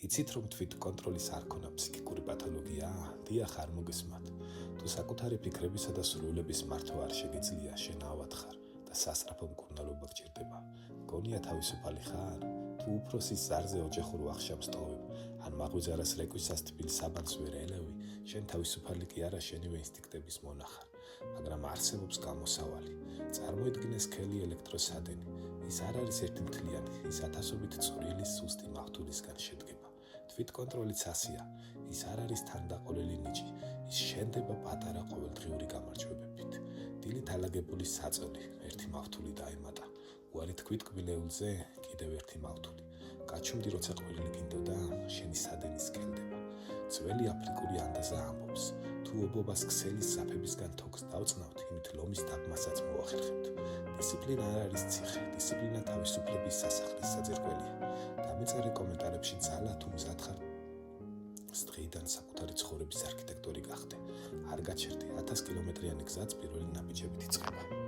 იცით რომ თვითკონტროლის არ ქონა ფსიქიკური პათოლოგია? დიახ, არ მოგესმათ. თუ საკუთარი ფიქრებისა და სრულების მართვა არ შეგიძლია, შენ ავად ხარ და სასწრაფო მკურნალობა გჭირდება. გონია თავისუფალი ხარ? თუ უფროსის ზარზე ოჯახურ ვახშამს ტოვებ, ან მაღვიძარას რეკვისას თბილ საბანს ვერ ელევი, შენ თავისუფალი კი არა, შენივე ინსტინქტების მონახარ. მაგრამ არსებობს გამოსავალი. წარმოიდგინე სქელი ელექტროსადენი. ის არ არის ერთმთლიანი, ის ათასობით წვრილი სუსტი მავთულისგან შედგება. თვითკონტროლიც ასეა. ის არ არის თანდაყოლილი ნიჭი, ის შენდება პატარა ყოველდღიური გამარჯვებებით. დილით ალაგებული საწოლი, ერთი მავთული დაემატა. უარი თქვით კბილეულზე, კიდევ ერთი მავთული. გაჩუმდი როცა ყვირილი გინდოდა, შენი სადენი სქელდება. ძველი აფრიკული ანდაზა ამბობს, თუ ობობას ქსელის საფებისგან თოქს დავწნავთ, იმით ლომის დაბმასაც მოახერხებთ. დისციპლინა არ არის ციხე, დისციპლინა თავისუფლების სასახლის საძირკველია. დამეწერე კომენტარებში ძალა თუ მზად ხარ დღეიდან საკუთარი ცხოვრების არქიტექტორი გახდე. არ გაჩერდე, 1000 კილომეტრიანი გზაც პირველი ნაბიჯებით იწყება.